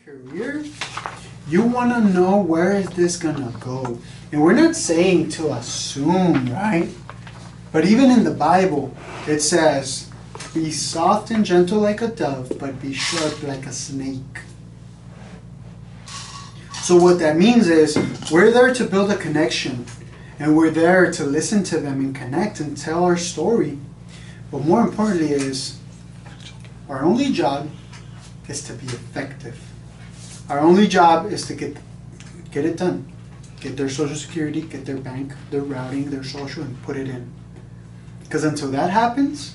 career, you want to know where is this gonna go. And we're not saying to assume, right? But even in the Bible, it says, be soft and gentle like a dove, but be sharp like a snake. So what that means is, we're there to build a connection. And we're there to listen to them and connect and tell our story. But more importantly is, our only job is to be effective. Our only job is to get it done. Get their social security, get their bank, their routing, their social, and put it in. Because until that happens,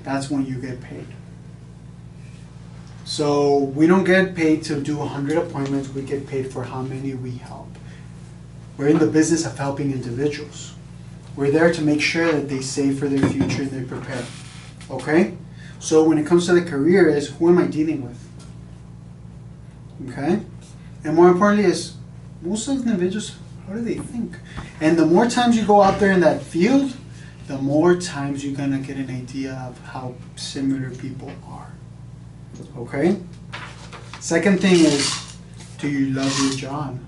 that's when you get paid. So we don't get paid to do 100 appointments, we get paid for how many we help. We're in the business of helping individuals. We're there to make sure that they save for their future and they prepare. Okay? So when it comes to the career is, who am I dealing with? Okay? And more importantly is, most of the individuals, how do they think? And the more times you go out there in that field, the more times you're going to get an idea of how similar people are. Okay? Second thing is, do you love your job?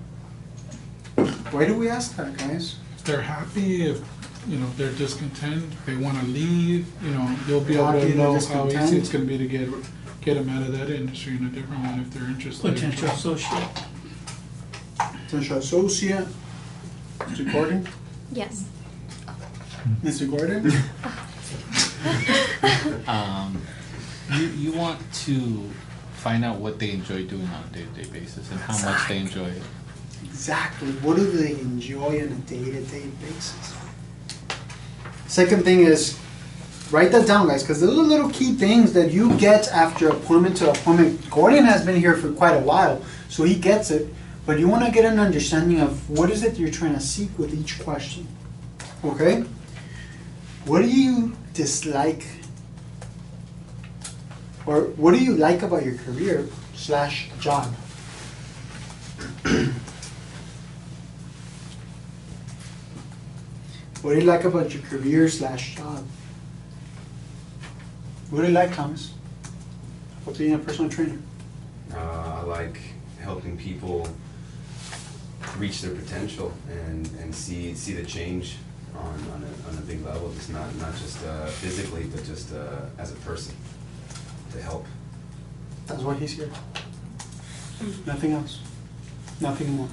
Why do we ask that, guys? If they're happy, if they're discontent, if they want to leave, you'll be able to know how easy it's going to be to get them out of that industry in a different one if they're interested. Potential associate. Potential associate. Mr. Gordon? Yes. Mr. Gordon? You want to find out what they enjoy doing on a day-to-day basis and how much they enjoy it. Exactly. What do they enjoy on a day-to-day basis? Second thing is, write that down, guys, because those are little key things that you get after appointment to appointment. Gordon has been here for quite a while, so he gets it. But you want to get an understanding of what is it you're trying to seek with each question. Okay? What do you dislike? Or what do you like about your career / job? What do you like about your career / job? What do you like, Thomas? About being a personal trainer? I like helping people reach their potential and see the change on a big level. It's not just physically, but just as a person to help. That's why he's here. Nothing else. Nothing more.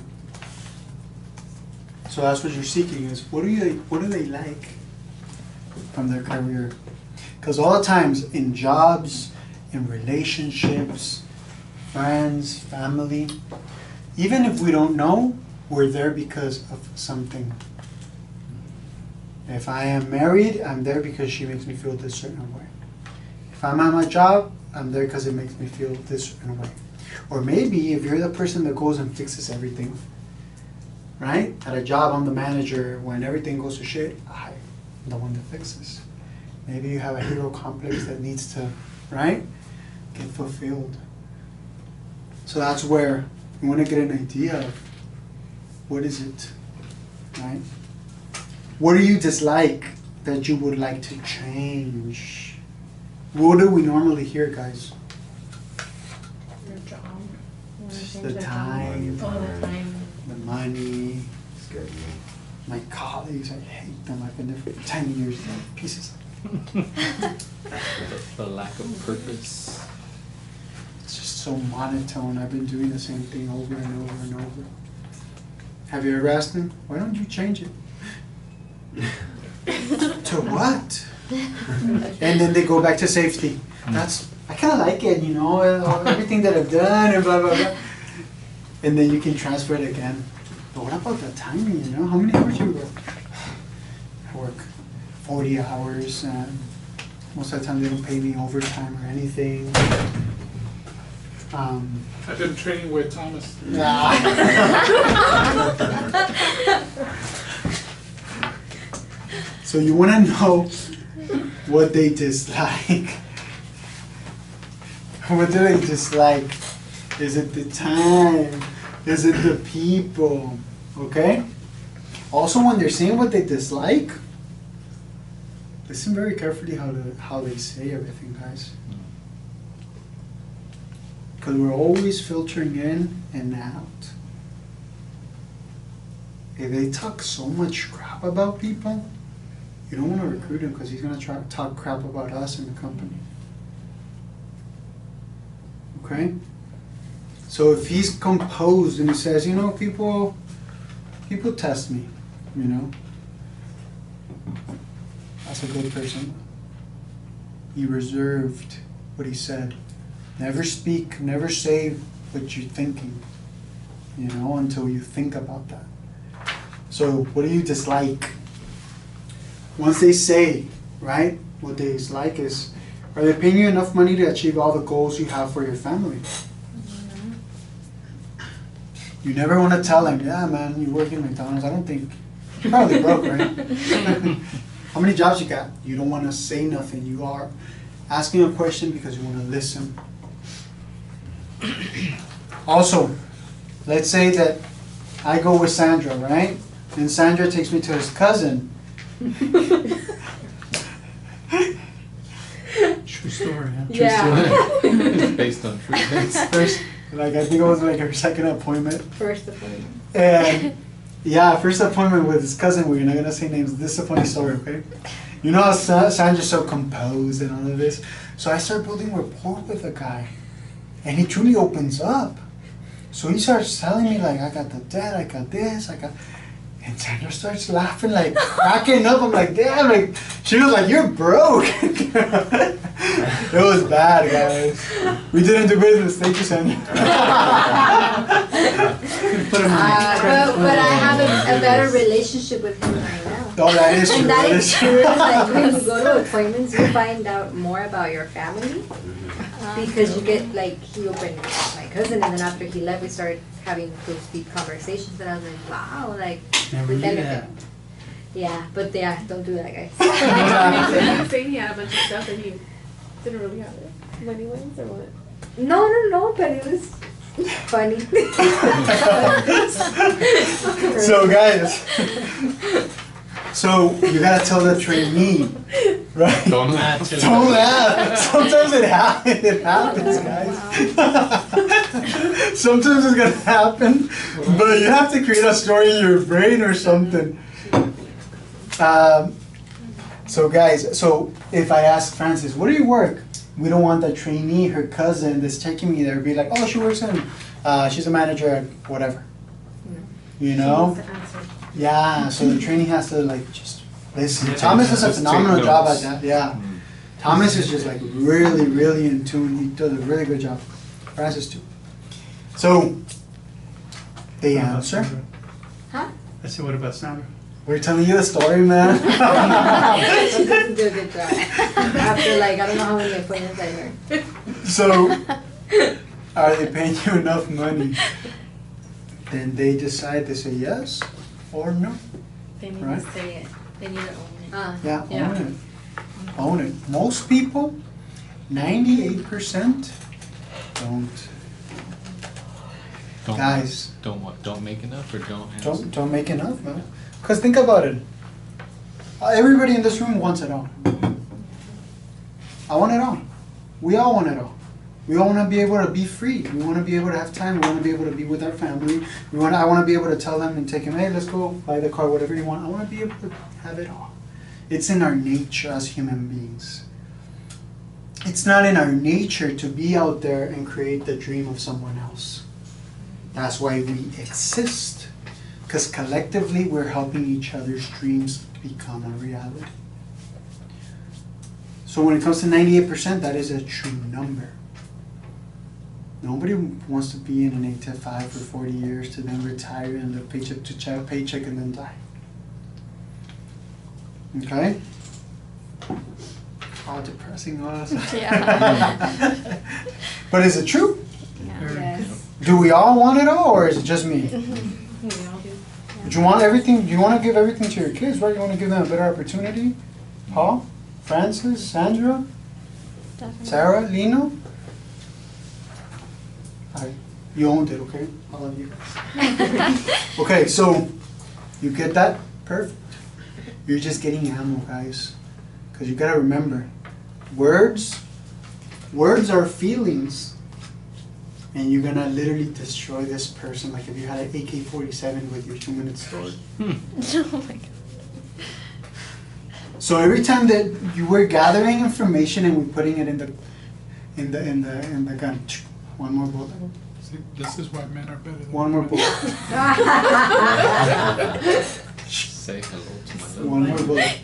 So that's what you're seeking is, what do they like from their career? Because all the times in jobs, in relationships, friends, family, even if we don't know, we're there because of something. If I am married, I'm there because she makes me feel this certain way. If I'm at my job, I'm there because it makes me feel this certain way. Or maybe if you're the person that goes and fixes everything, right? At a job, I'm the manager. When everything goes to shit, I'm the one that fixes. Maybe you have a hero complex that needs to, right, get fulfilled. So that's where you want to get an idea of what is it, right? What do you dislike that you would like to change? What do we normally hear, guys? Your job. The time. Oh, the time. The money. Schedule. My colleagues, I hate them. I've been there for 10 years. They're pieces. The lack of purpose. It's just so monotone. I've been doing the same thing over and over and over. Have you ever asked them, why don't you change it? To what? And then they go back to safety. I kind of like it, everything that I've done and blah, blah, blah. And then you can transfer it again. But what about the timing, How many hours do you work? I work 40 hours, and most of the time they don't pay me overtime or anything. I've been training with Thomas. So you want to know what they dislike. What do they dislike? Is it the time? Is it the people? Okay? Also, when they're saying what they dislike, listen very carefully how they say everything, guys. Because we're always filtering in and out. If they talk so much crap about people, you don't want to recruit him because he's going to try to talk crap about us in the company. Okay? So if he's composed and he says, you know, people test me, you know, that's a good person. He reserved what he said. Never speak, never say what you're thinking, you know, until you think about that. So what do you dislike? Once they say, right, what they dislike is, are they paying you enough money to achieve all the goals you have for your family? You never want to tell them, yeah, man, you work in McDonald's. I don't think, you're probably broke, right? How many jobs you got? You don't want to say nothing. You are asking a question because you want to listen. Also, let's say that I go with Sandra, right? And Sandra takes me to his cousin. True story, huh? Yeah. Based on true things. First, like I think it was like her second appointment. First appointment. And yeah, first appointment with his cousin. We're not gonna say names. This is a funny story, okay? You know how Sandra's so composed and all of this. So I start building rapport with the guy, and he truly opens up. So he starts telling me like, I got the debt, I got this, I got. And Sandra starts laughing, like cracking up. I'm like, damn, like she was like, you're broke. It was bad, guys. We didn't do business. Thank you, Sandra. Put him on. But I have a better relationship with him right now. Oh, that is true. And that is true. true. Like when you go to appointments, you find out more about your family because you get like he opened my cousin, and then after he left, we started having those deep conversations, and I was like, wow, like Never we knew benefit. that. Yeah, but yeah, don't do that, guys. Did you say he had a bunch of stuff and he didn't really have it? Money wins or what? No, but it was funny. So guys, so you gotta tell the trainee, right? Don't laugh. Don't laugh. Sometimes it happens. It happens, guys. Sometimes it's gonna happen, but you have to create a story in your brain or something. So guys, so if I ask Francis, where do you work? We don't want the trainee, her cousin that's taking me there, be like, oh, she works in, she's a manager at whatever. You know? Yeah, so the trainee has to like just listen. Yeah, Thomas does a just phenomenal take job at notes. that, yeah. Thomas is just like really, really in tune. He does a really good job. Francis too. So, they answer. Huh? I said, what about Sandra? We're telling you the story, man. She doesn't do a good job. After like I don't know how many appointments I heard. So, are they paying you enough money? Then they decide to say yes or no. They need Right. to say it. They need to own it. Yeah, Yeah. own it. Own it. Most people, 98% don't. Guys, Don't what? Don't make enough or don't answer? don't make enough, man. Because think about it. Everybody in this room wants it all. I want it all. We all want it all. We all want to be able to be free. We want to be able to have time. We want to be able to be with our family. I want to be able to tell them and take them, hey, let's go buy the car, whatever you want. I want to be able to have it all. It's in our nature as human beings. It's not in our nature to be out there and create the dream of someone else. That's why we exist. Because collectively we're helping each other's dreams become a reality. So when it comes to 98%, that is a true number. Nobody wants to be in an 8 to 5 for 40 years to then retire and live paycheck to paycheck and then die. Okay? All depressing us. Yeah. But is it true? Yes. Do we all want it all, or is it just me? We all do. Do you want everything? Do you want to give everything to your kids, right? You want to give them a better opportunity? Paul, Francis, Sandra, Sarah, Lino. You owned it, okay? All of you. Okay, so you get that? Perfect. You're just getting ammo, guys. Because you gotta remember, words are feelings. and you're gonna literally destroy this person, like if you had an AK-47 with your 2-minute sword. Oh my god. So every time that you were gathering information and we're putting it in the gun, one more bullet, See, this is why men are better than one more women. bullet, Say hello to my little one more bullet.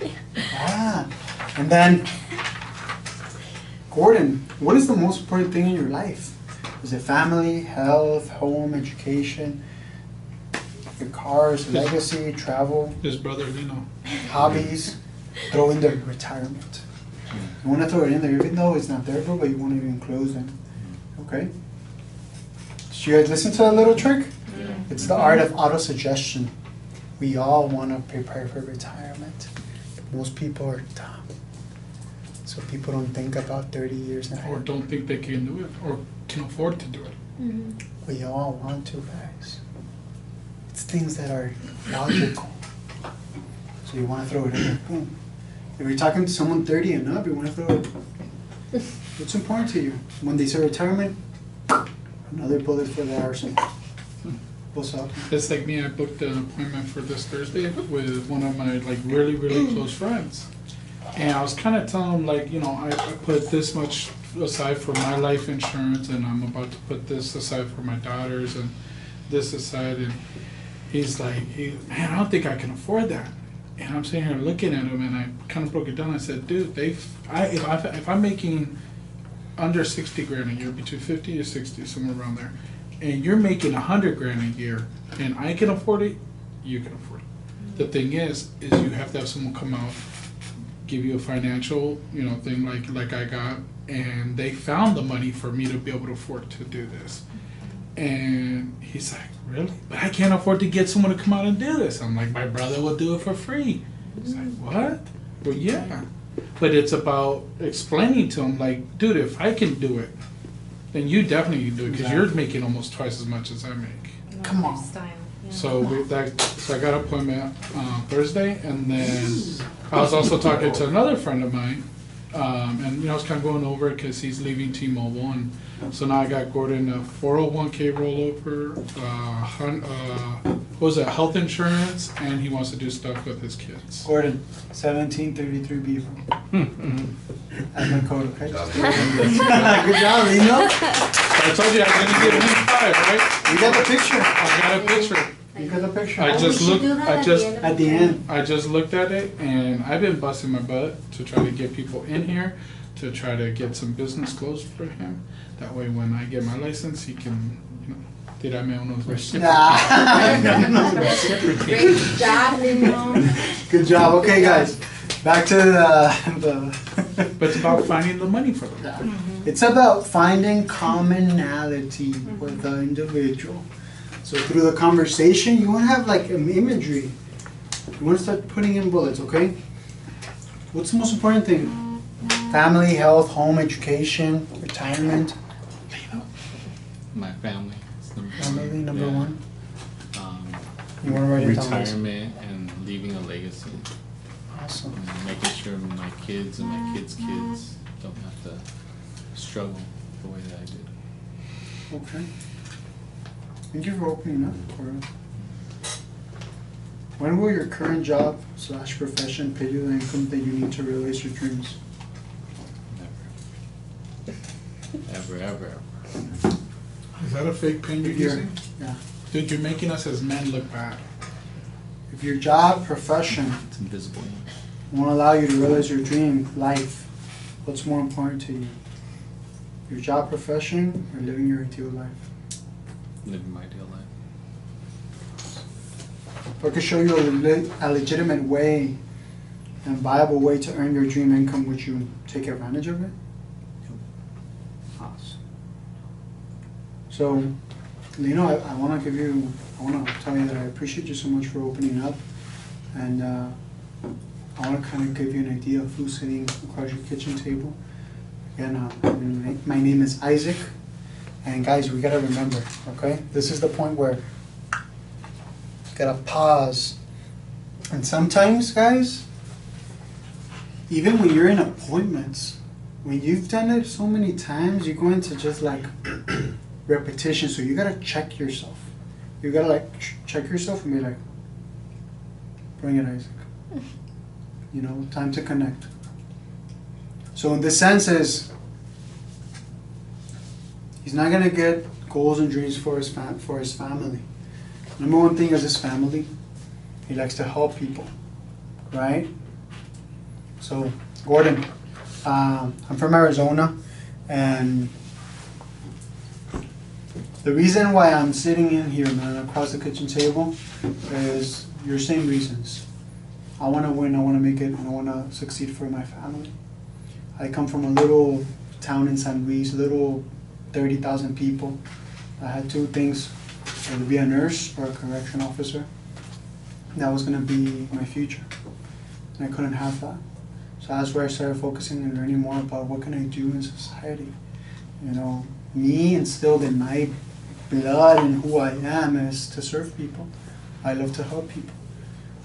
And then, Gordon, what is the most important thing in your life? Is it family, health, home, education, your cars, legacy, travel, His brother Lino. hobbies? Throw in there retirement. You want to throw it in there, even though it's not there, bro, but you want to enclose them. Okay? So you guys listen to that little trick? It's the art of auto-suggestion. We all want to prepare for retirement. Most people are dumb. So people don't think about 30 years Or ahead. don't think they can do it, or can afford to do it. We all want to, guys. It's things that are logical. So you want to throw it in there, boom. If you're talking to someone 30 and up, you want to throw it. What's important to you? When they say retirement, another bullet for the arsenal. What's up? It's like me, I booked an appointment for this Thursday with one of my like really, really close friends. And I was kind of telling him like, you know, I put this much aside for my life insurance and I'm about to put this aside for my daughters and this aside. And he's like, man, I don't think I can afford that. And I'm sitting here looking at him and I kind of broke it down. I said, dude, if I'm making under 60 grand a year, between 50 to 60, somewhere around there, and you're making 100 grand a year, and I can afford it, you can afford it. The thing is you have to have someone come out, give you a financial, you know, thing like I got, and they found the money for me to be able to afford to do this. And he's like, really? But I can't afford to get someone to come out and do this. I'm like, my brother will do it for free. He's like, what? Well, yeah. But it's about explaining to him, like, dude, if I can do it, then you definitely can do it because you're making almost twice as much as I make. Come on. So I got an appointment Thursday, and then I was also talking to another friend of mine, and you know I was kind of going over it because he's leaving T-Mobile, and so now I got Gordon a 401k rollover, what was it, health insurance, and he wants to do stuff with his kids. Gordon, 1733B. That's my code, okay? Good job, Lino. I told you I was gonna get him 5, right? You got the picture. I got a picture. You got the picture. I just looked. At the end. I just looked at it, and I've been busting my butt to try to get people in here, to try to get some business closed for him. That way, when I get my license, he can, you know, tirarme unos Great job, Lino. Good job. Okay, guys. Back to the But it's about finding the money for them. It's about finding commonality with the individual. So through the conversation, you want to have like an imagery. You want to start putting in bullets, okay? What's the most important thing? Family, health, home, education, retirement. My family. It's number Family, number Yeah. one. Um, You want to write it down? guys? retirement and leaving a legacy. Awesome. And making sure my kids and my kids' kids don't have to struggle the way that I did. Okay. Thank you for opening up, Cora. When will your current job / profession pay you the income that you need to realize your dreams? Never. Ever. Is that a fake pen you're If you're- using? Yeah. Dude, you're making us as men look bad. If your job, profession It's invisible. won't allow you to realize your dream life, what's more important to you? Your job, profession, or living your ideal life? Living my ideal life. If I could show you a legitimate way and viable way to earn your dream income, would you take advantage of it? Awesome. So, Lino, I want to tell you that I appreciate you so much for opening up, and I want to kind of give you an idea of who's sitting across your kitchen table. Again, my name is Isaac, and guys, we gotta remember, okay? This is the point where you gotta pause, and sometimes, guys, even when you're in appointments, when you've done it so many times, you're going to just like repetition. So you gotta check yourself. You gotta like check yourself and be like, bring it, Isaac. You know, time to connect. So in this sense is, he's not gonna get goals and dreams for his family. Number one thing is his family. He likes to help people, right? So Gordon, I'm from Arizona, and the reason why I'm sitting in here, man, across the kitchen table, is your same reasons. I want to win, I want to make it, and I want to succeed for my family. I come from a little town in San Luis, little 30,000 people. I had two things, either be a nurse or a correction officer. That was going to be my future, and I couldn't have that. So that's where I started focusing and learning more about what can I do in society. You know, me instilled in my blood and who I am is to serve people. I love to help people.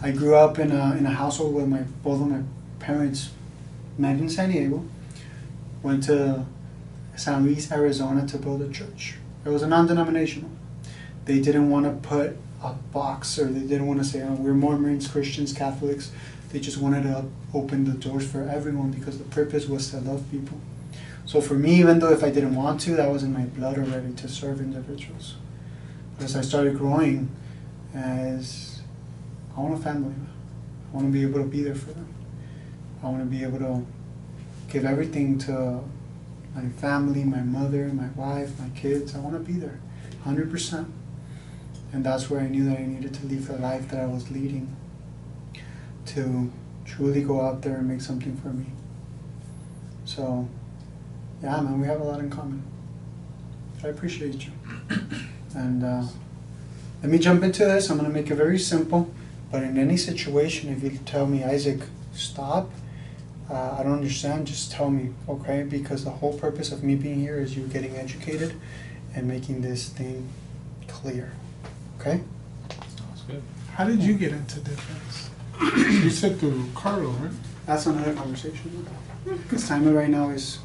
I grew up in a household where both of my parents met in San Diego, went to San Luis, Arizona to build a church. It was a non-denominational. They didn't want to put a box, or they didn't want to say, oh, we're Mormons, Christians, Catholics. They just wanted to open the doors for everyone because the purpose was to love people. So for me, even though if I didn't want to, that was in my blood already to serve individuals. But as I started growing, as I want a family. I want to be able to be there for them. I want to be able to give everything to my family, my mother, my wife, my kids. I want to be there, 100%. And that's where I knew that I needed to leave the life that I was leading, to truly go out there and make something for me. So, yeah, man, we have a lot in common. I appreciate you. And let me jump into this. I'm going to make it very simple. But in any situation, if you tell me, Isaac, stop, I don't understand, just tell me, okay? Because the whole purpose of me being here is you getting educated and making this thing clear, okay? Sounds good. How did you get into defense? You said through Carlo, right? That's another conversation. Because time right now is,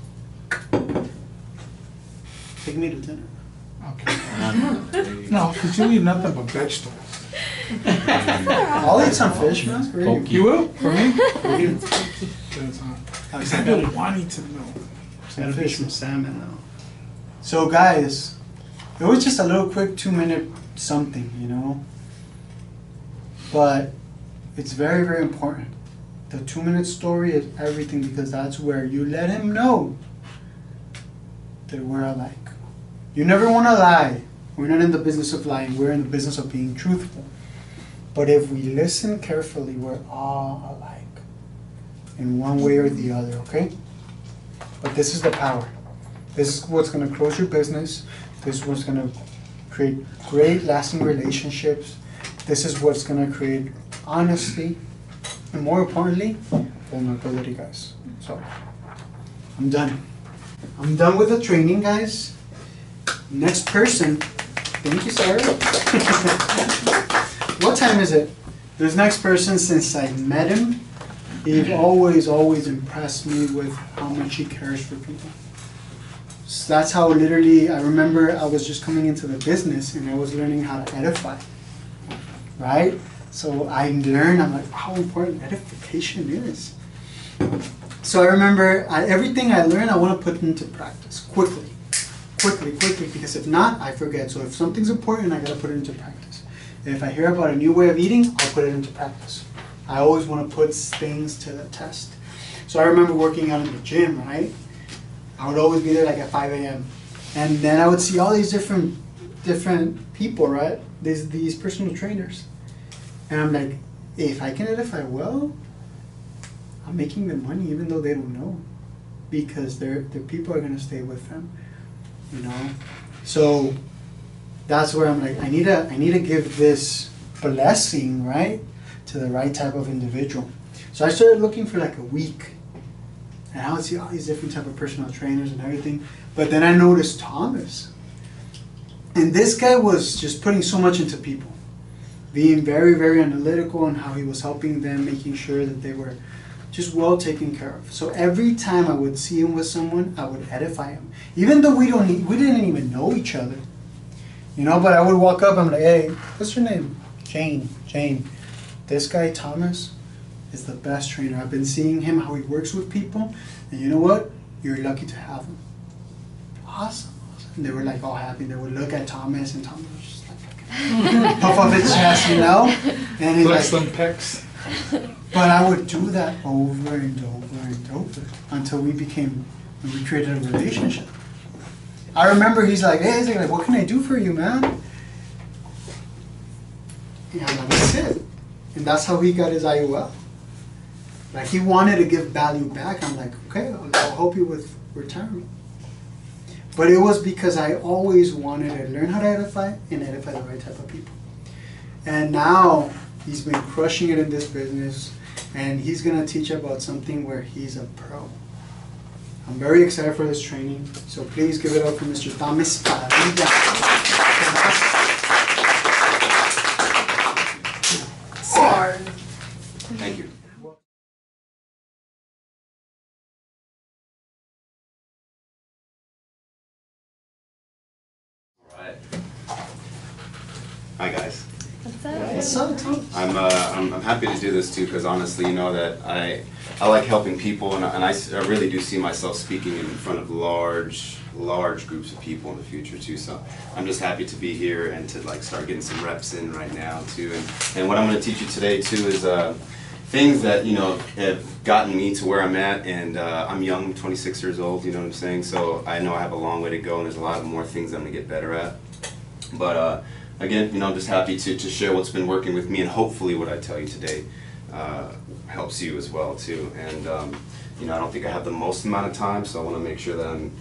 take me to dinner. Okay. No, because you eat nothing but vegetables. I'll eat some fish, man. For you. You will? For me? For you. I've been wanting to know. Some fish, some salmon, though. So, guys, it was just a little quick 2-minute something, you know? But it's very, very important. The 2-minute story is everything, because that's where you let him know that we're alike. You never want to lie. We're not in the business of lying. We're in the business of being truthful. But if we listen carefully, we're all alike in one way or the other, okay? But this is the power. This is what's going to close your business. This is what's going to create great, lasting relationships. This is what's going to create honesty. And more importantly, vulnerability, guys. So, I'm done. I'm done with the training, guys. Next person. Thank you, Sarah. What time is it? This next person, since I met him, he always impressed me with how much he cares for people. So that's how literally, I remember I was just coming into the business and I was learning how to edify, right? So I learned, I'm like, how important edification is. So I remember everything I learned, I want to put into practice quickly, because if not, I forget. So if something's important, I got to put it into practice. And if I hear about a new way of eating, I'll put it into practice. I always want to put things to the test. So I remember working out in the gym, right? I would always be there like at 5 a.m. And then I would see all these different people, right? These personal trainers. And I'm like, if I can edify well, I'm making them money even though they don't know. Because their people are going to stay with them, you know? So that's where I'm like, I need to give this blessing, right, to the right type of individual. So I started looking for like a week, and I would see all these different type of personal trainers and everything. But then I noticed Thomas, and this guy was just putting so much into people, being very, very analytical on how he was helping them, making sure that they were just well taken care of. So every time I would see him with someone, I would edify him, even though we didn't even know each other, you know. But I would walk up, I'm like, hey, what's your name? Jane. This guy Thomas is the best trainer. I've been seeing him how he works with people, and you know what? You're lucky to have him. Awesome. And they were like all happy. They would look at Thomas, and Thomas was just like puff up his chest, you know. And he's Flex like, them pecs. but I would do that over and over and over until we created a relationship. I remember he's like, hey, what can I do for you, man? Yeah, that's it. And that's how he got his IUL. Like, he wanted to give value back. I'm like, okay, I'll help you with retirement. But it was because I always wanted to learn how to edify and edify the right type of people. And now he's been crushing it in this business, and he's going to teach about something where he's a pro. I'm very excited for this training, so please give it up for Mr. Thomas Padilla. Sorry. Thank you. Alright. Hi guys. What's up, Tom? I'm happy to do this too, because honestly, you know that I like helping people, and I really do see myself speaking in front of large groups of people in the future too. So I'm just happy to be here and to like start getting some reps in right now too. And what I'm going to teach you today too is things that, you know, have gotten me to where I'm at, and I'm young, 26 years old, you know what I'm saying? So I know I have a long way to go, and there's a lot more things I'm going to get better at. But again, you know, I'm just happy to share what's been working with me, and hopefully what I tell you today helps you as well too. And you know, I don't think I have the most amount of time, so I want to make sure that I'm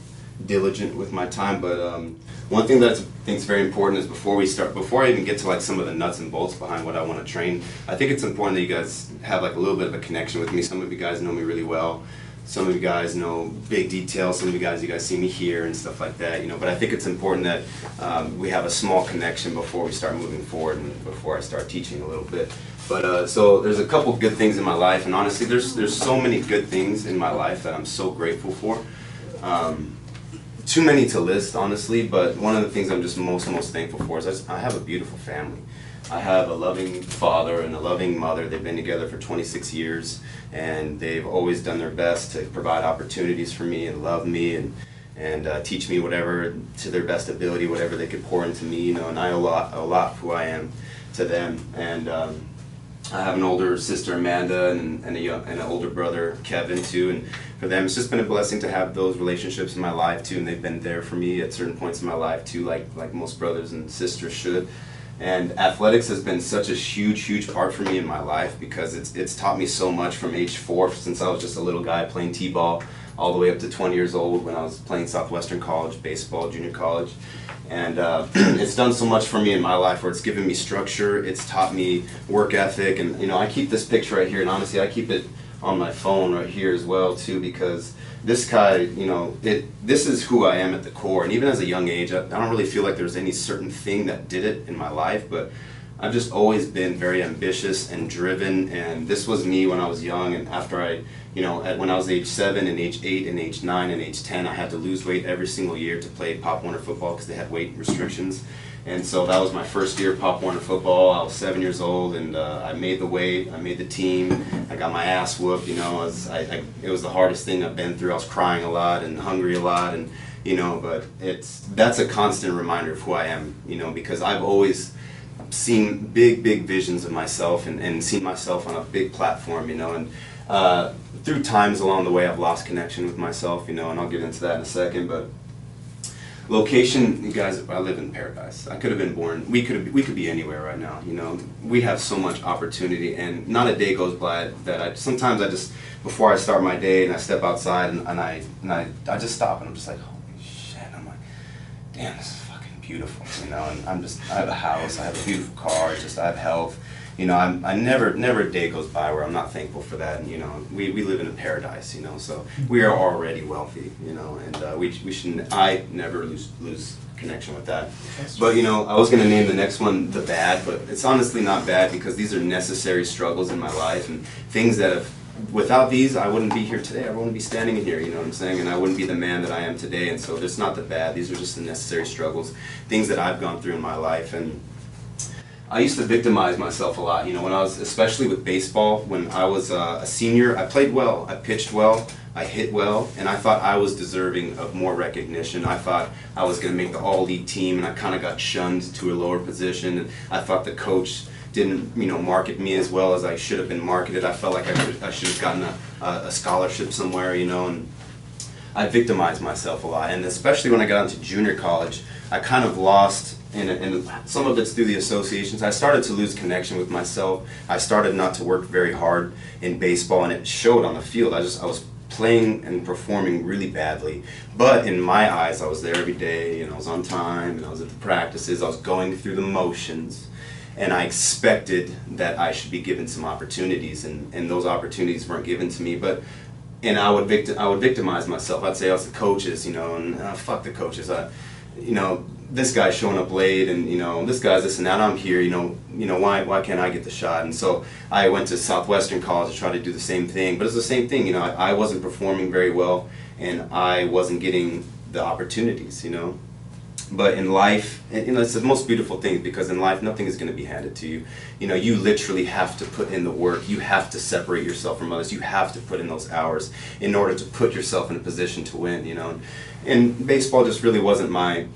diligent with my time. But one thing that I think is very important is before I even get to like some of the nuts and bolts behind what I want to train, I think it's important that you guys have like a little bit of a connection with me. Some of you guys know me really well. Some of you guys know big details. Some of you guys see me here and stuff like that, you know. But I think it's important that we have a small connection before we start moving forward and before I start teaching a little bit. But so there's a couple good things in my life, and honestly, there's so many good things in my life that I'm so grateful for. Too many to list, honestly. But one of the things I'm just most thankful for is I have a beautiful family. I have a loving father and a loving mother. They've been together for 26 years, and they've always done their best to provide opportunities for me and love me and teach me whatever to their best ability, whatever they could pour into me, you know. And I owe a lot of who I am to them. And I have an older sister, Amanda, and an older brother, Kevin, too. And for them, it's just been a blessing to have those relationships in my life too. And they've been there for me at certain points in my life too, like most brothers and sisters should. And athletics has been such a huge part for me in my life, because it's taught me so much from age 4, since I was just a little guy playing t-ball, all the way up to 20 years old when I was playing Southwestern College, baseball, junior college. And it's done so much for me in my life, where it's given me structure, it's taught me work ethic. And you know, I keep this picture right here, and honestly I keep it on my phone right here as well too, because this guy, you know, this is who I am at the core. And even as a young age, I don't really feel like there's any certain thing that did it in my life, but I've just always been very ambitious and driven. And this was me when I was young, and after when I was age 7 and age 8 and age 9 and age 10, I had to lose weight every single year to play Pop Warner football, because they had weight restrictions. And so that was my first year of Pop Warner football. I was 7 years old, and I made the weight, I made the team, I got my ass whooped, you know. It was the hardest thing I've been through. I was crying a lot and hungry a lot, and you know, but that's a constant reminder of who I am, you know, because I've always seen big visions of myself and seen myself on a big platform, you know. And through times along the way, I've lost connection with myself, you know, and I'll get into that in a second. But location, you guys, I live in paradise. I could have been born, we could be anywhere right now, you know. We have so much opportunity, and not a day goes by that sometimes I just, before I start my day and I step outside and I just stop and I'm just like, holy shit. I'm like, damn, this is fucking beautiful, you know. And I have a house, I have a beautiful car, I have health. You know, I never a day goes by where I'm not thankful for that. And you know, we live in a paradise, you know, so we are already wealthy, you know, and we shouldn't, I never lose connection with that. But you know, I was going to name the next one the bad, but it's honestly not bad, because these are necessary struggles in my life and things that have without these, I wouldn't be here today. I wouldn't be standing here, you know what I'm saying? And I wouldn't be the man that I am today. And so it's not the bad. These are just the necessary struggles, things that I've gone through in my life. And I used to victimize myself a lot, you know, when I was, especially with baseball, when I was a senior, I played well, I pitched well, I hit well, and I thought I was deserving of more recognition. I thought I was going to make the all-league team, and I kind of got shunned to a lower position. And I thought the coach didn't, you know, market me as well as I should have been marketed. I felt like I should have gotten a scholarship somewhere, you know, and I victimized myself a lot. And especially when I got into junior college, I kind of lost, and some of it's through the associations, I started to lose connection with myself. I started not to work very hard in baseball, and it showed on the field. I was playing and performing really badly, but in my eyes, I was there every day, and I was on time, and I was at the practices, I was going through the motions, and I expected that I should be given some opportunities, and those opportunities weren't given to me. And I would victimize myself. I'd say I was the coaches, you know, and fuck the coaches. You know, this guy's showing up late, and you know, this guy's this and that. I'm here, you know, why can't I get the shot? And so I went to Southwestern College to try to do the same thing, but it's the same thing, you know. I wasn't performing very well, and I wasn't getting the opportunities, you know. But in life, you know, it's the most beautiful thing, because in life, nothing is going to be handed to you. You know, you literally have to put in the work. You have to separate yourself from others. You have to put in those hours in order to put yourself in a position to win, you know. And baseball just really wasn't my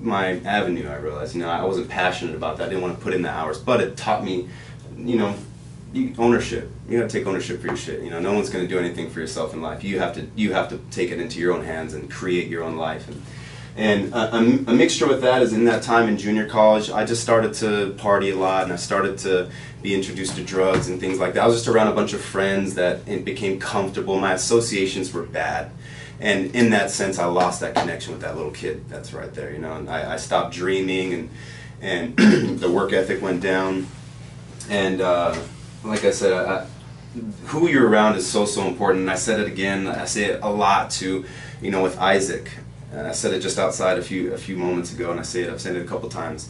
avenue, I realized. You know, I wasn't passionate about that. I didn't want to put in the hours. But it taught me, you know, ownership. You got to take ownership for your shit. You know, no one's going to do anything for yourself in life. You have to take it into your own hands and create your own life. And a mixture with that is, in that time in junior college, I just started to party a lot, and I started to be introduced to drugs and things like that. I was just around a bunch of friends that it became comfortable. My associations were bad. And in that sense, I lost that connection with that little kid that's right there, you know. And I stopped dreaming, and the work ethic went down. And like I said, who you're around is so important. And I said it again, I say it a lot too, you know, with Isaac. I said it just outside a few moments ago, and I've said it a couple times.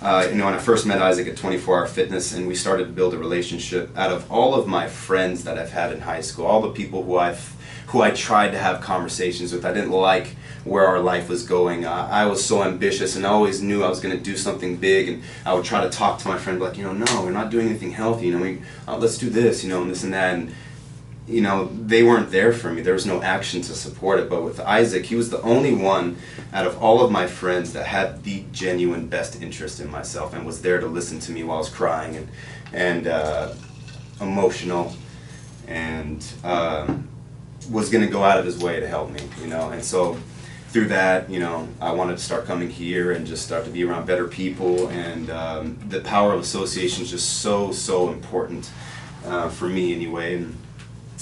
You know, when I first met Isaac at 24 Hour Fitness, and we started to build a relationship, out of all of my friends that I've had in high school, all the people who I tried to have conversations with, I didn't like where our life was going. I was so ambitious, and I always knew I was going to do something big, and I would try to talk to my friend, like, you know, no, we're not doing anything healthy, you know, let's do this, you know, and this and that. And you know, they weren't there for me. There was no action to support it. But with Isaac, he was the only one out of all of my friends that had the genuine best interest in myself, and was there to listen to me while I was crying and emotional, and was going to go out of his way to help me, you know. And so through that, you know, I wanted to start coming here and just start to be around better people. And the power of association is just so important for me anyway.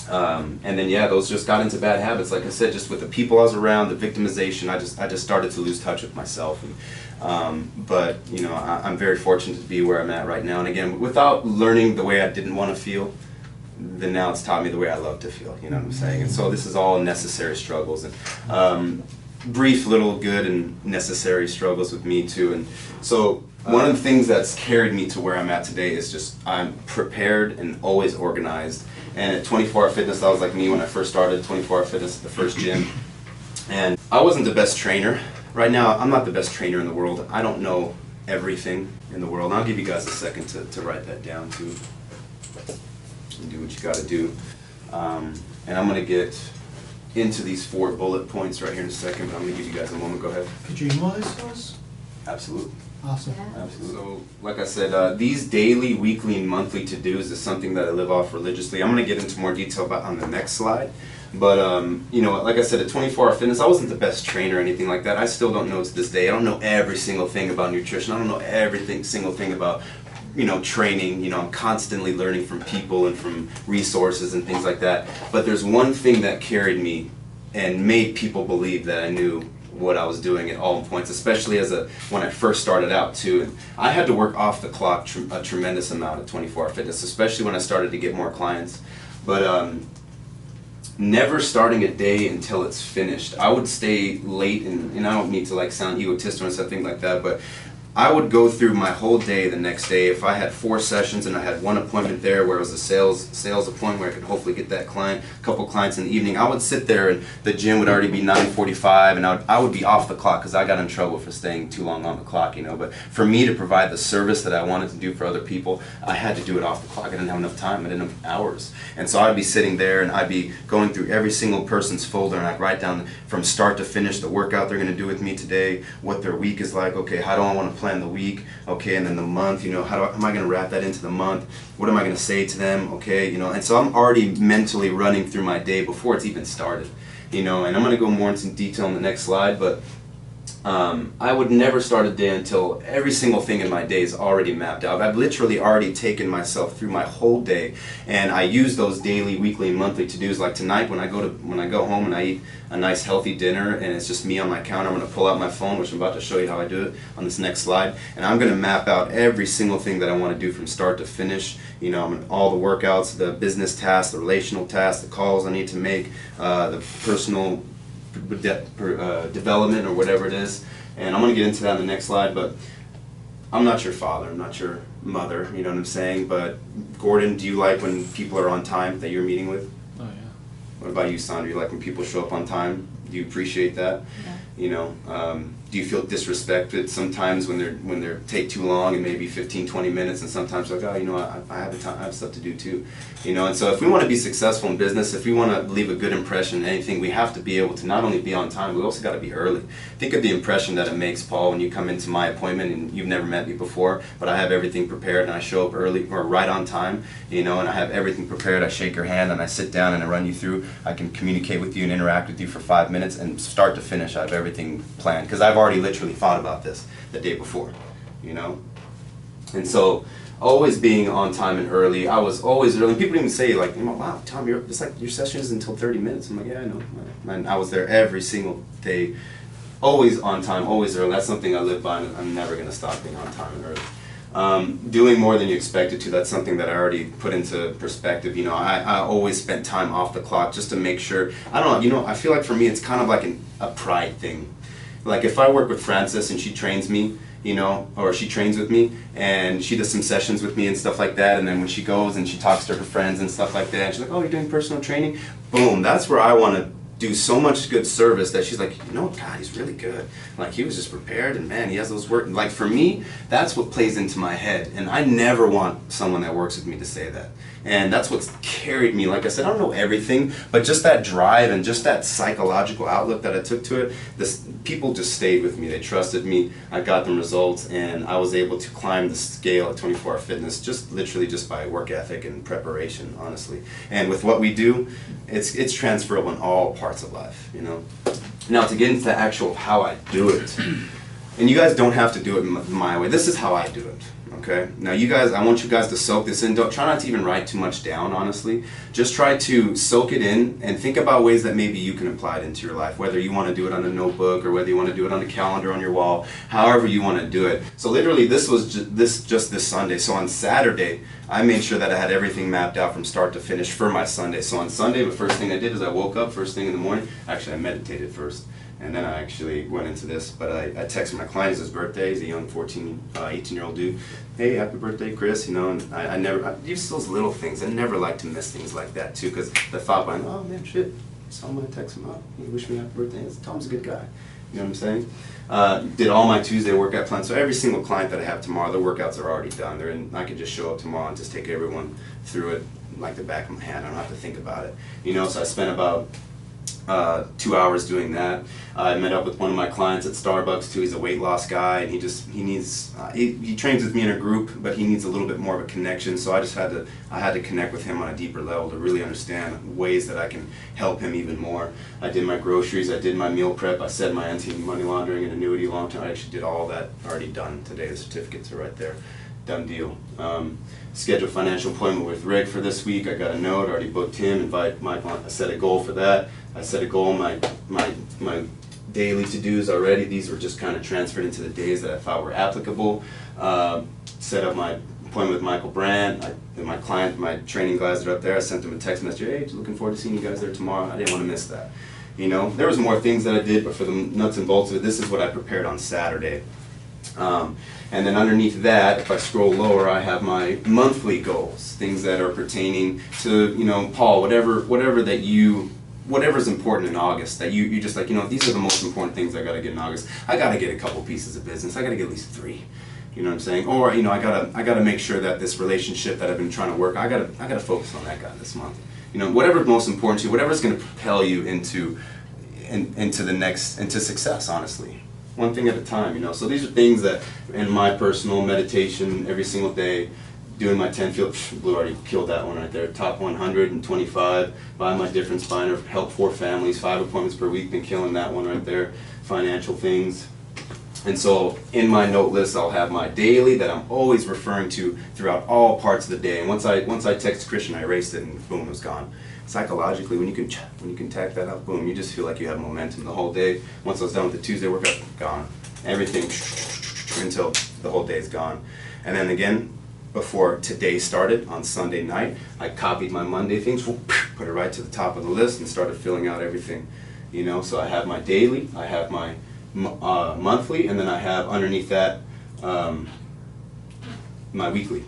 And then yeah, those just got into bad habits. Like I said, just with the people I was around, the victimization, I just started to lose touch with myself. But you know, I'm very fortunate to be where I'm at right now. And again, without learning the way I didn't want to feel, then now it's taught me the way I love to feel. You know what I'm saying? And so this is all necessary struggles, and brief little good and necessary struggles with me too. And so one of the things that's carried me to where I'm at today is just I'm prepared and always organized. And at 24 Hour Fitness, that was like me when I first started 24 Hour Fitness at the first gym. And I wasn't the best trainer. Right now, I'm not the best trainer in the world. I don't know everything in the world. And I'll give you guys a second to write that down too. And do what you gotta do. And I'm gonna get into these 4 bullet points right here in a second, but I'm gonna give you guys a moment. Go ahead. Could you email this to us? Absolutely. Awesome. Yeah. Absolutely. So, like I said, these daily, weekly, and monthly to-dos is something that I live off religiously. I'm going to get into more detail about on the next slide. But, you know, like I said, at 24 Hour Fitness, I wasn't the best trainer or anything like that. I still don't know to this day. I don't know every single thing about nutrition. I don't know every single thing about, you know, training. You know, I'm constantly learning from people and from resources and things like that. But there's one thing that carried me and made people believe that I knew what I was doing at all points, especially when I first started out too. And I had to work off the clock a tremendous amount at 24 Hour Fitness, especially when I started to get more clients. But never starting a day until it's finished. I would stay late, and I don't mean to like sound egotistical or something like that, but I would go through my whole day the next day. If I had 4 sessions and I had 1 appointment there where it was a sales appointment where I could hopefully get that client, a couple clients in the evening, I would sit there and the gym would already be 9:45 and I would be off the clock because I got in trouble for staying too long on the clock, you know. But for me to provide the service that I wanted to do for other people, I had to do it off the clock. I didn't have enough time. I didn't have hours. And so I'd be sitting there and I'd be going through every single person's folder and I'd write down from start to finish the workout they're going to do with me today, what their week is like, okay, how do I want to plan the week, okay, and then the month, you know, am I going to wrap that into the month, what am I going to say to them, okay, you know, and so I'm already mentally running through my day before it's even started, you know, and I'm going to go more into detail in the next slide, but I would never start a day until every single thing in my day is already mapped out. I've literally already taken myself through my whole day, and I use those daily, weekly, and monthly to-dos. Like tonight, when I go home and I eat a nice healthy dinner, and it's just me on my counter, I'm going to pull out my phone, which I'm about to show you how I do it on this next slide, and I'm going to map out every single thing that I want to do from start to finish. You know, all the workouts, the business tasks, the relational tasks, the calls I need to make, the personal development or whatever it is, and I'm going to get into that in the next slide. But I'm not your father, I'm not your mother, you know what I'm saying, but Gordon, do you like when people are on time that you're meeting with? Oh yeah. What about you, Sandra? You like when people show up on time? Do you appreciate that? Yeah. You know, do you feel disrespected sometimes when they're take too long and maybe 15-20 minutes, and sometimes like, oh, you know, I have I have stuff to do too, you know. And so if we want to be successful in business, if we want to leave a good impression in anything, we have to be able to not only be on time, we also got to be early. Think of the impression that it makes, Paul, when you come into my appointment and you've never met me before, but I have everything prepared and I show up early or right on time, you know, and I have everything prepared. I shake your hand and I sit down and I run you through. I can communicate with you and interact with you for 5 minutes, and start to finish I have everything planned because I've already literally thought about this the day before, you know. And so always being on time and early. I was always early. People even say like, you know, wow, Tom, it's like your session is until 30 minutes. I'm like, yeah, I know. And I was there every single day, always on time, always early. That's something I live by, and I'm never going to stop being on time and early. Doing more than you expected to, that's something that I already put into perspective. You know, I always spent time off the clock just to make sure, I don't know, you know, I feel like for me it's kind of like a pride thing. Like if I work with Frances and she trains me, you know, or she trains with me and she does some sessions with me and stuff like that, and then when she goes and she talks to her friends and stuff like that, and she's like, oh, you're doing personal training? Boom, that's where I want to do so much good service that she's like, you know, God, he's really good. Like, he was just prepared, and man, he has those work. Like, for me, that's what plays into my head, and I never want someone that works with me to say that. And that's what's carried me. Like I said, I don't know everything, but just that drive and just that psychological outlook that I took to it, people just stayed with me. They trusted me. I got them results, and I was able to climb the scale at 24 Hour Fitness just literally just by work ethic and preparation, honestly. And with what we do, it's transferable in all parts of life, you know. Now, to get into the actual how I do it, and you guys don't have to do it my way. This is how I do it. Okay. Now, you guys, I want you guys to soak this in. Don't try not to even write too much down, honestly. Just try to soak it in and think about ways that maybe you can apply it into your life. Whether you want to do it on a notebook or whether you want to do it on a calendar on your wall, however you want to do it. So literally, this was just this Sunday. So on Saturday, I made sure that I had everything mapped out from start to finish for my Sunday. So on Sunday, the first thing I did is I woke up first thing in the morning. Actually, I meditated first. And then I actually went into this, but I texted my client, it's his birthday, he's a young 18-year-old dude. Hey, happy birthday, Chris, you know, and I use those little things. I never like to miss things like that, too, because the thought behind, oh, man, shit, so I'm going to text him up, he wished me happy birthday, Tom's a good guy, you know what I'm saying? Did all my Tuesday workout plans, so every single client that I have tomorrow, the workouts are already done. They're in, I can just show up tomorrow and just take everyone through it like the back of my hand. I don't have to think about it, you know, so I spent about 2 hours doing that. I met up with one of my clients at Starbucks too. He's a weight loss guy, and he needs he trains with me in a group, but he needs a little bit more of a connection. So I had to connect with him on a deeper level to really understand ways that I can help him even more. I did my groceries, I did my meal prep, I set my anti-money laundering and annuity long term. I actually did all that already done today. The certificates are right there. Done deal. Scheduled financial appointment with Rick for this week. I got a note, already booked him, invite Mike on. I set a goal for that. I set a goal, my daily to-dos already. These were just kind of transferred into the days that I thought were applicable. Set up my appointment with Michael Brandt. My client, my training guys are up there. I sent them a text message, hey, looking forward to seeing you guys there tomorrow. I didn't want to miss that. You know, there was more things that I did, but for the nuts and bolts of it, this is what I prepared on Saturday. And then underneath that, if I scroll lower, I have my monthly goals, things that are pertaining to, you know, Paul, whatever that you, whatever's important in August, that you just like, you know, these are the most important things I gotta get in August. I gotta get a couple pieces of business. I gotta get at least 3. You know what I'm saying? Or, you know, I gotta make sure that this relationship that I've been trying to work, I gotta focus on that guy this month. You know, whatever's most important to you, whatever's gonna propel you into success, honestly. One thing at a time, you know. So these are things that in my personal meditation every single day, doing my 10 field, Blue already killed that one right there. Top 125, buy my difference binder, help 4 families, 5 appointments per week, been killing that one right there. Financial things. And so in my note list, I'll have my daily that I'm always referring to throughout all parts of the day. And once I text Christian, I erased it and boom, it was gone. Psychologically, when you can tack that up, boom, you just feel like you have momentum the whole day. Once I was done with the Tuesday workout, gone. Everything until the whole day is gone. And then again, before today started on Sunday night, I copied my Monday things, put it right to the top of the list and started filling out everything. You know, so I have my daily, I have my monthly, and then I have underneath that my weekly.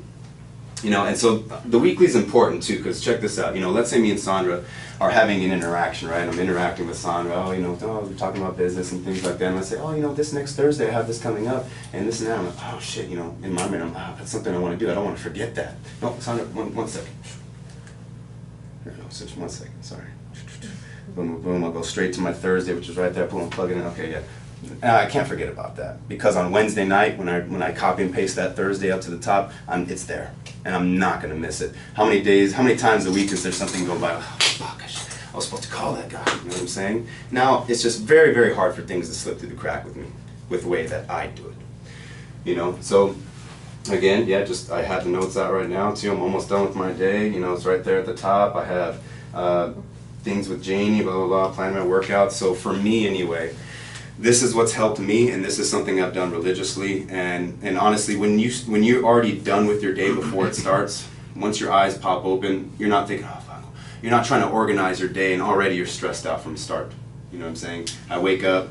You know, and so the weekly is important too, because check this out. You know, let's say me and Sandra are having an interaction, right? I'm interacting with Sandra. Oh, you know, we're talking about business and things like that. And I say, oh, you know, this next Thursday I have this coming up, and this and that. I'm like, oh shit, you know, in my mind, that's something I want to do. I don't want to forget that. No, Sandra, one second. Here, no, just 1 second. Sorry. Boom, boom. I'll go straight to my Thursday, which is right there. Boom, plug it in. Okay, yeah. I can't forget about that, because on Wednesday night when I copy and paste that Thursday up to the top, it's there, and I'm not gonna miss it. How many times a week is there something going by? Oh fuck, I was supposed to call that guy. You know what I'm saying? Now it's just very, very hard for things to slip through the crack with me, with the way that I do it. You know, so again, yeah, just I have the notes out right now too. I'm almost done with my day. You know, it's right there at the top. I have things with Janie, blah blah blah, planning my workouts. So for me anyway, this is what's helped me, and this is something I've done religiously. And honestly, when you're already done with your day before it starts, once your eyes pop open, you're not thinking, oh fuck, you're not trying to organize your day, and already you're stressed out from the start. You know what I'm saying? I wake up,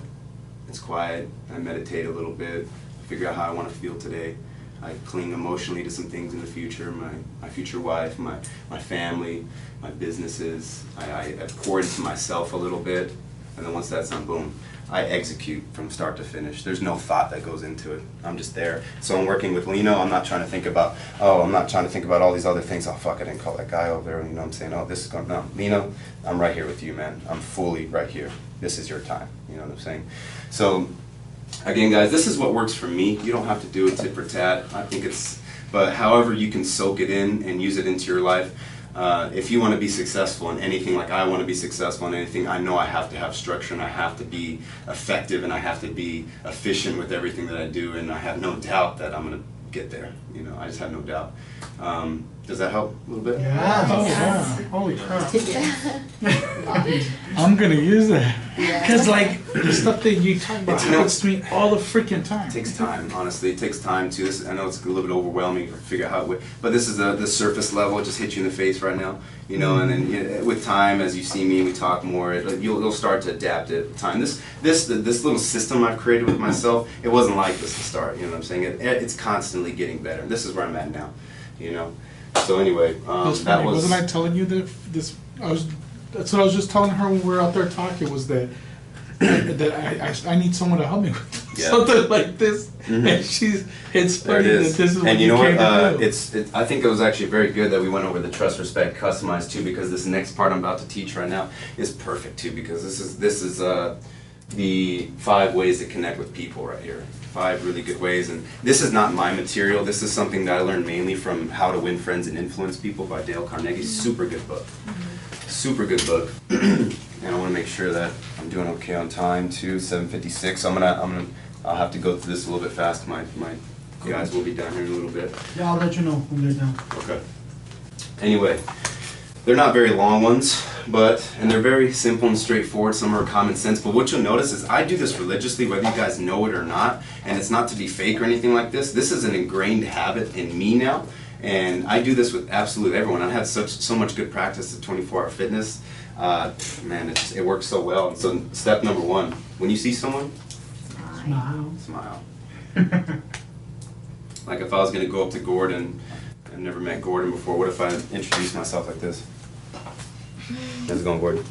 it's quiet, I meditate a little bit, figure out how I want to feel today. I cling emotionally to some things in the future, my future wife, my family, my businesses. I pour into myself a little bit, and then once that's done, boom, I execute from start to finish. There's no thought that goes into it. I'm just there. So I'm working with Lino. I'm not trying to think about, all these other things. Oh, fuck, I didn't call that guy over there. You know what I'm saying? Oh, this is going, no. Lino, I'm right here with you, man. I'm fully right here. This is your time. You know what I'm saying? So, again, guys, this is what works for me. You don't have to do it tit for tat. I think but however you can soak it in and use it into your life. If you want to be successful in anything, like I want to be successful in anything, I know I have to have structure, and I have to be effective, and I have to be efficient with everything that I do, and I have no doubt that I'm going to get there. You know, I just have no doubt. Does that help a little bit? Yeah. Oh, yeah. Holy crap. I'm going to use that. Because, like, the stuff that you talk about happens to me all the freaking time. It takes time, honestly. It takes time, too. I know it's a little bit overwhelming to figure out how but this is the surface level. It just hits you in the face right now. You know, and then with time, as you see me, we talk more, you'll start to adapt it with time. This little system I've created with myself, it wasn't like this to start. You know what I'm saying? It's constantly getting better. And this is where I'm at now, you know. So anyway, that was... Wasn't I telling you that this... That's what I was just telling her when we were out there talking, was that I need someone to help me with something like this. Mm-hmm. And it's funny that this is what you came to do. I think it was actually very good that we went over the trust, respect, customize too, because this next part I'm about to teach right now is perfect too, because this is the 5 ways to connect with people right here. 5 really good ways, and this is not my material. This is something that I learned mainly from How to Win Friends and Influence People by Dale Carnegie. Super good book. Super good book. And I want to make sure that I'm doing okay on time too. 7:56. So I'll have to go through this a little bit fast. My guys will be down here in a little bit. Yeah, I'll let you know when they're done. Okay. Anyway, they're not very long ones, and they're very simple and straightforward. Some are common sense, but what you'll notice is I do this religiously, whether you guys know it or not, and it's not to be fake or anything like this. This is an ingrained habit in me now, and I do this with absolutely everyone. I've had so much good practice at 24-hour fitness. Man, it works so well. So step number 1, when you see someone, Smile. smile. Like if I was gonna go up to Gordon, I've never met Gordon before, what if I introduced myself like this? How's it going, Gordon?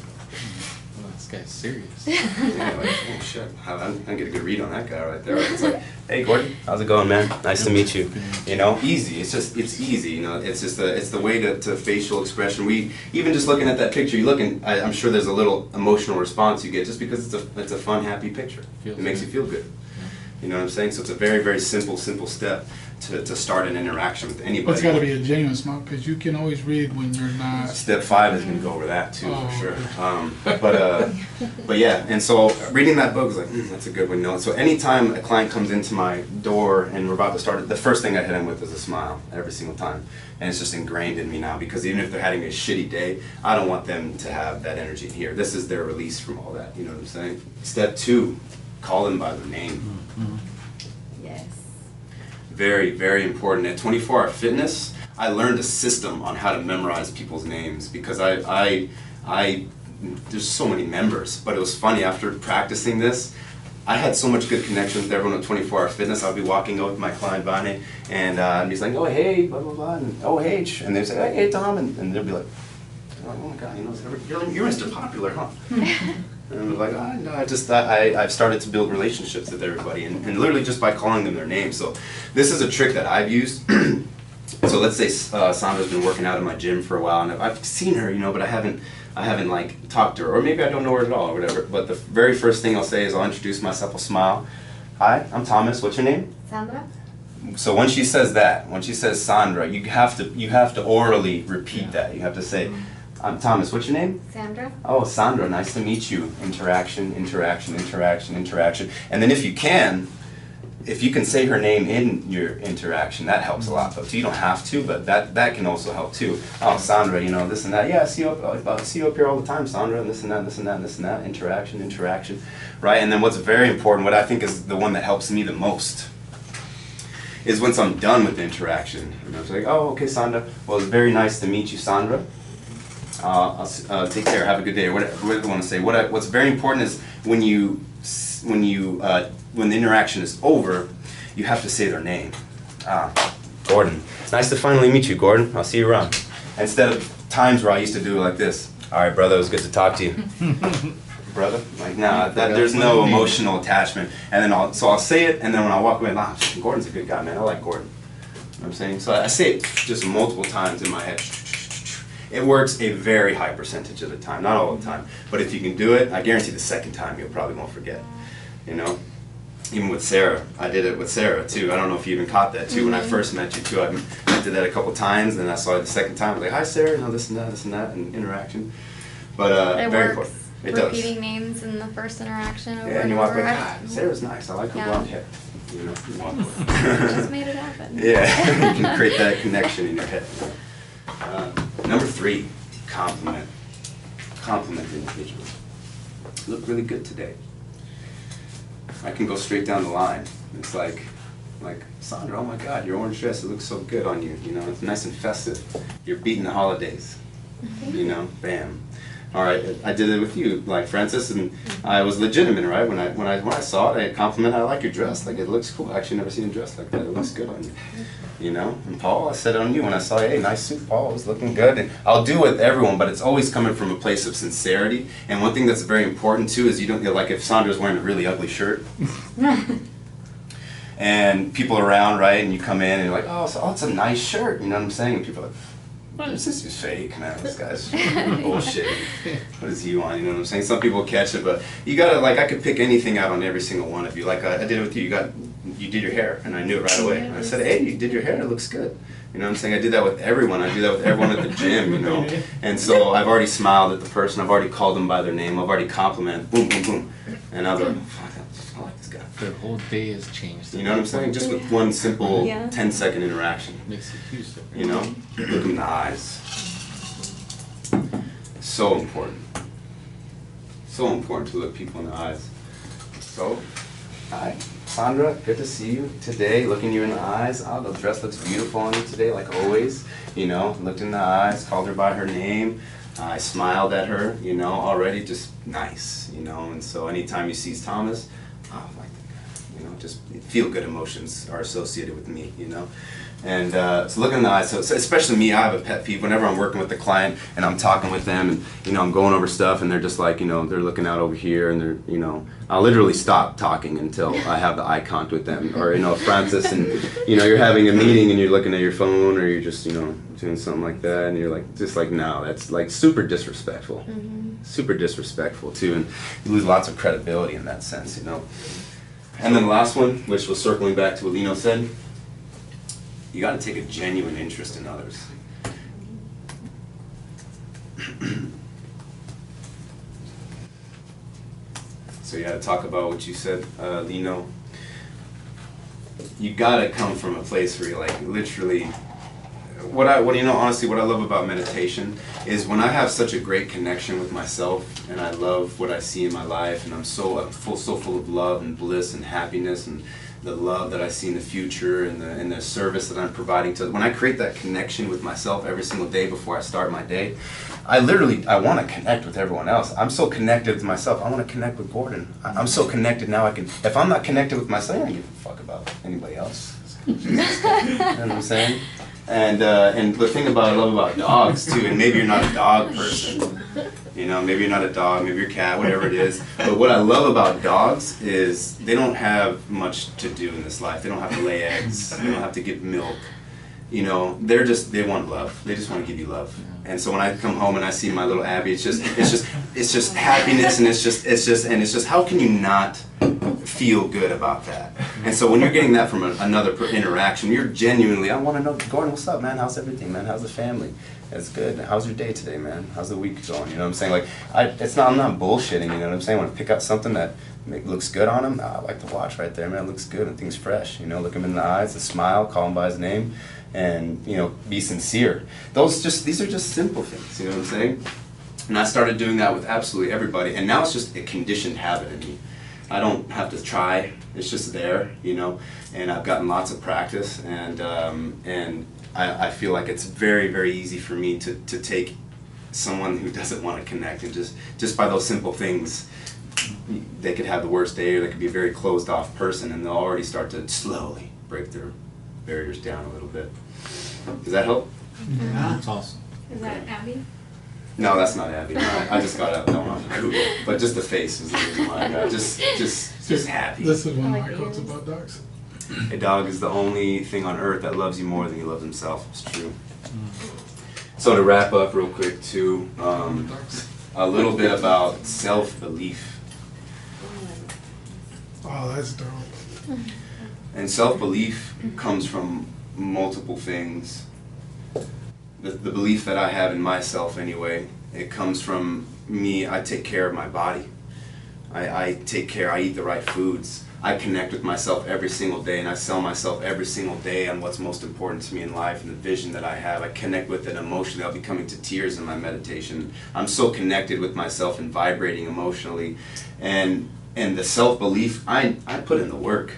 Well, this guy's serious. Yeah, like, oh shit, I get a good read on that guy right there. It's like, hey Gordon, how's it going, man? Nice to meet you. You know, easy. It's easy. You know, it's just it's the way to facial expression. We even just looking at that picture, I'm sure there's a little emotional response you get just because it's a fun, happy picture. It makes you feel good. You know what I'm saying? So it's a very, very simple step to start an interaction with anybody. It's got to be a genuine smile because you can always read when you're not. Step 5 is going to go over that too, for sure. But yeah, and so reading that book was like, that's a good one. No, so anytime a client comes into my door and we're about to start, the first thing I hit them with is a smile every single time, and it's just ingrained in me now because even if they're having a shitty day, I don't want them to have that energy in here. This is their release from all that. You know what I'm saying? Step 2, call them by their name. Yes. Very, very important. At 24 Hour Fitness, I learned a system on how to memorize people's names because I there's so many members, but it was funny after practicing this. I had so much good connection with everyone at 24 Hour Fitness. I'll be walking out with my client Bonnie, and he's like, oh hey, blah blah blah, and oh hey, and they say, hey Tom, and they'll be like, oh my God, you know, you're Mr. Popular, huh? And I was like, oh, no, I've started to build relationships with everybody, and literally just by calling them their names. So this is a trick that I've used. So let's say Sandra's been working out in my gym for a while, and I've seen her, you know, but I haven't like talked to her, or maybe I don't know her at all, or whatever. But the very first thing I'll say is I'll introduce myself, I'll smile. Hi, I'm Thomas. What's your name? Sandra? So when she says that, when she says Sandra, you have to orally repeat that. You have to say, I'm Thomas. What's your name? Sandra? Oh, Sandra, nice to meet you. Interaction, interaction, interaction, interaction. And then if you can say her name in your interaction, that helps a lot though. So you don't have to, but that can also help too. Oh, Sandra, you know, this and that. Yeah, I see you up here all the time, Sandra, and this and that, this and that, this and that. Interaction, interaction, right? And then what's very important, what I think is the one that helps me the most, is once I'm done with the interaction. And I was like, oh, okay, Sandra. Well, it's very nice to meet you, Sandra. I'll take care. Have a good day. Or whatever I want to say. What's very important is when the interaction is over, you have to say their name. Gordon. It's nice to finally meet you, Gordon. I'll see you around. Instead of times where I used to do it like this. All right, brother. It was good to talk to you. Brother. Like, nah. There's no emotional attachment. And then I'll say it, and then when I walk away, Gordon's a good guy, man. I like Gordon. You know what I'm saying? So I say it just multiple times in my head. It works a very high percentage of the time, not all the time. But if you can do it, I guarantee the second time you'll probably won't forget. You know? Even with Sarah, I did it with Sarah too. I don't know if you even caught that too. When I first met you too, I did that a couple times, and I saw it the second time. I was like, hi Sarah, you know, this and that, and interaction. But it very works. important. It Repeating does. names in the first interaction over Yeah, and and you walk over. like, Sarah's nice. I like her Yeah. blonde hair. You know, you walk away. Just made it happen. Yeah, you can create that connection in your head. Number 3, compliment. Compliment the individual. You look really good today. I can go straight down the line. It's like Sandra, oh my God, your orange dress, it looks so good on you. You know, it's nice and festive. You're beating the holidays. You know, bam. All right, I did it with you, like Francis, and I was legitimate, right? When I saw it, I complimented, I like your dress, like it looks cool. I actually never seen a dress like that. It looks good on you, you know. And Paul, I said it on you when I saw, hey, nice suit, Paul. It was looking good. And I'll do it with everyone, but it's always coming from a place of sincerity. And one thing that's very important too is you don't, like if Sandra's wearing a really ugly shirt, and people are around, right? And you come in and you're like, oh, it's a nice shirt. You know what I'm saying? And people are like, well, this is just fake, man. This guy's bullshit. What does he want? You know what I'm saying? Some people catch it, but you gotta, like, I could pick anything out on every single one of you. Like I did it with you. You did your hair, and I knew it right away. And I said, hey, you did your hair. It looks good. You know what I'm saying? I did that with everyone. I do that with everyone at the gym, you know. And so I've already smiled at the person. I've already called them by their name. I've already complimented. Boom, boom, boom. And I was like, fuck, I like this guy. Their whole day has changed. You know what I'm saying? Just with one simple Yeah. 10-second interaction. Makes a huge difference. You know? Look in the eyes. So important. So important to look people in the eyes. So, hi, Sandra, good to see you today. Looking you in the eyes. Oh, the dress looks beautiful on you today, like always. You know, looked in the eyes, called her by her name. I smiled at her, you know, already just nice, you know. And so anytime you see Thomas, oh, I like that guy. You know, just feel good emotions are associated with me, you know. And so looking in the eyes, so especially me, I have a pet peeve whenever I'm working with a client and I'm talking with them and, you know, I'm going over stuff and they're just like, you know, they're looking out over here and they're, you know, I'll literally stop talking until I have the eye contact with them. Or, you know, Francis, and, you know, you're having a meeting and you're looking at your phone or you're just, you know, doing something like that and you're like, just like, no, that's like super disrespectful. Super disrespectful too, and you lose lots of credibility in that sense, you know. And then the last one, which was circling back to what Lino said, you got to take a genuine interest in others. So you got to talk about what you said, Lino. You got to come from a place where you're like literally. What you know, honestly, what I love about meditation is when I have such a great connection with myself, and I love what I see in my life, and I'm so full of love and bliss and happiness, and the love that I see in the future, and the service that I'm providing to. When I create that connection with myself every single day before I start my day, I want to connect with everyone else. I'm so connected with myself. I want to connect with Gordon. I'm so connected now. If I'm not connected with myself, I don't give a fuck about anybody else. You know what I'm saying? And the thing I love about dogs too, and maybe you're not a dog person, you know, maybe you're not a dog, maybe you're a cat, whatever it is. But what I love about dogs is they don't have much to do in this life. They don't have to lay eggs. They don't have to give milk. You know, they want love. They just want to give you love. And so when I come home and I see my little Abby, it's just happiness, and it's just how can you not feel good about that? And so when you're getting that from another interaction, you're genuinely, I want to know, Gordon, what's up, man? How's everything, man? How's the family? It's good. How's your day today, man? How's the week going? You know what I'm saying? Like, I'm not bullshitting. You know what I'm saying? When I pick out something that looks good on him, I like to watch right there, man. It looks good and things fresh. You know, look him in the eyes, a smile, call him by his name, and you know, be sincere. These are just simple things. You know what I'm saying? And I started doing that with absolutely everybody, and now it's just a conditioned habit in me. I don't have to try. It's just there, you know, and I've gotten lots of practice, and I feel like it's very, very easy for me to take someone who doesn't want to connect, and just by those simple things, they could have the worst day, or they could be a very closed off person, and they'll already start to slowly break their barriers down a little bit. Does that help? Yeah. That's awesome. Is that Abby? No, that's not Abby. No, I just got that one off of Google. But just the face is the reason why I got it. Just happy. This is one I of like my quotes ears. about dogs. A dog is the only thing on earth that loves you more than he loves himself. It's true. So to wrap up real quick too, Dogs. a little bit about self-belief. Oh, that's dope. And self-belief comes from multiple things. The belief that I have in myself anyway, it comes from me. I take care of my body. I eat the right foods. I connect with myself every single day, and I sell myself every single day on what's most important to me in life and the vision that I have. I connect with it emotionally. I'll be coming to tears in my meditation. I'm so connected with myself and vibrating emotionally. And the self-belief, I put in the work.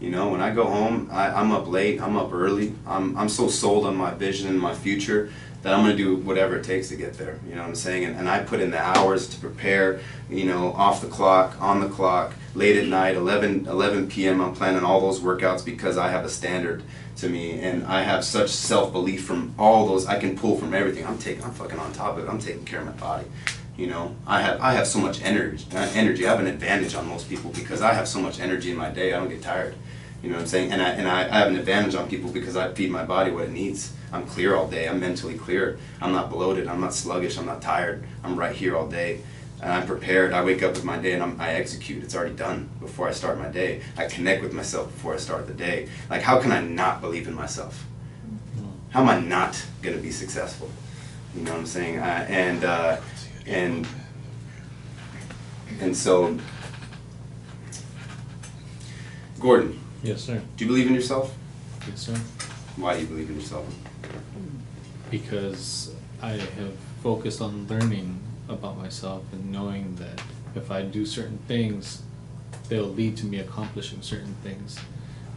You know, when I go home, I'm up late, I'm up early. I'm so sold on my vision and my future that I'm going to do whatever it takes to get there. You know what I'm saying? And I put in the hours to prepare, you know, off the clock, on the clock, late at night, 11 p.m. I'm planning all those workouts because I have a standard to me, and I have such self-belief from all those. I can pull from everything. I'm fucking on top of it. I'm taking care of my body. You know, I have so much energy. I have an advantage on most people because I have so much energy in my day. I don't get tired. You know what I'm saying? And I have an advantage on people because I feed my body what it needs. I'm clear all day. I'm mentally clear. I'm not bloated. I'm not sluggish. I'm not tired. I'm right here all day. And I'm prepared. I wake up with my day and I execute. It's already done before I start my day. I connect with myself before I start the day. Like, how can I not believe in myself? How am I not going to be successful? You know what I'm saying? And so, Gordon, Yes, sir. do you believe in yourself? Yes, sir. Why do you believe in yourself? Because I have focused on learning about myself and knowing that if I do certain things, they'll lead to me accomplishing certain things.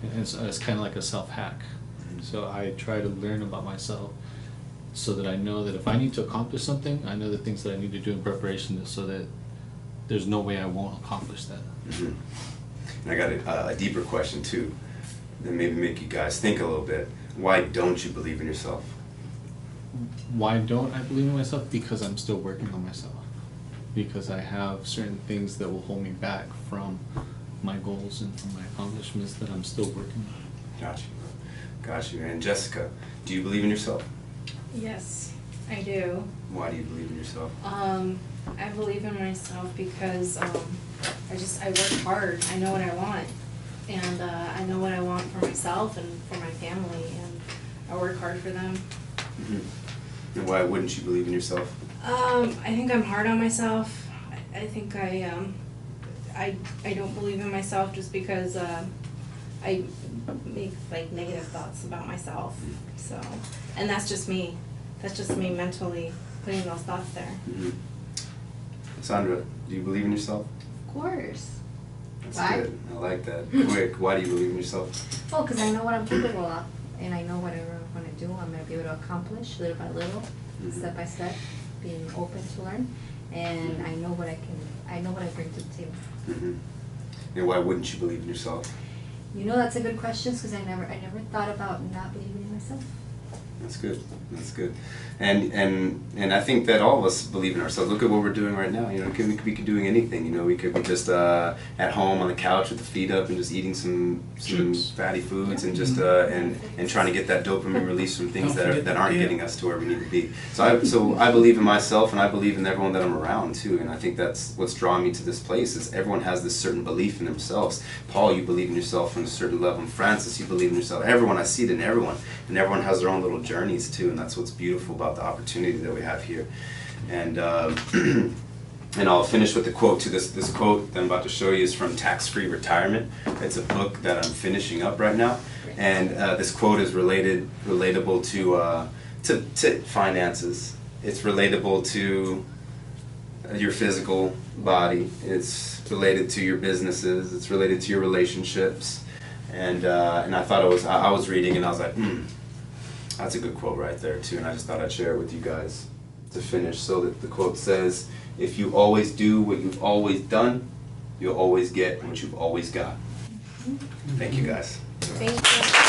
And it's kind of like a self-hack. So I try to learn about myself so that I know that if I need to accomplish something, I know the things that I need to do in preparation so that there's no way I won't accomplish that. Mm-hmm. And I got a deeper question too, that maybe make you guys think a little bit. Why don't you believe in yourself? Why don't I believe in myself? Because I'm still working on myself. Because I have certain things that will hold me back from my goals and from my accomplishments that I'm still working on. Got you. And Jessica, do you believe in yourself? Yes, I do. Why do you believe in yourself? I believe in myself because I work hard. I know what I want, and I know what I want for myself and for my family, and I work hard for them. Mm-hmm. And why wouldn't you believe in yourself? I think I'm hard on myself. I think I don't believe in myself just because I make like negative thoughts about myself. So, and that's just me. That's just me mentally putting those thoughts there. Mm-hmm. Sandra, do you believe in yourself? Of course. That's Why? good. I like that. Quick, why do you believe in yourself? Well, because I know what I'm capable of, and I know whatever I'm going to do, I'm going to be able to accomplish little by little, step by step, being open to learn, and I know what I bring to the table. Mm-hmm. And why wouldn't you believe in yourself? You know, that's a good question because I never thought about not believing in myself. That's good. That's good. And I think that all of us believe in ourselves. Look at what we're doing right now. You know, we could be doing anything. You know, we could be just at home on the couch with the feet up and just eating some fatty foods and just and trying to get that dopamine release from things that aren't getting us to where we need to be. So I believe in myself, and I believe in everyone that I'm around too. And I think that's what's drawing me to this place. Is everyone has this certain belief in themselves. Paul, you believe in yourself on a certain level. And Francis, you believe in yourself. Everyone, I see it in everyone, and everyone has their own little journeys too. And that's what's beautiful about the opportunity that we have here. And and I'll finish with the quote to this quote that I'm about to show you is from Tax Free Retirement. It's a book that I'm finishing up right now, and this quote is relatable to finances. It's relatable to your physical body. It's related to your businesses. It's related to your relationships. And I thought I was reading and I was like, that's a good quote right there too, and I just thought I'd share it with you guys to finish. So that the quote says, if you always do what you've always done, you'll always get what you've always got. Thank you guys. Thank you.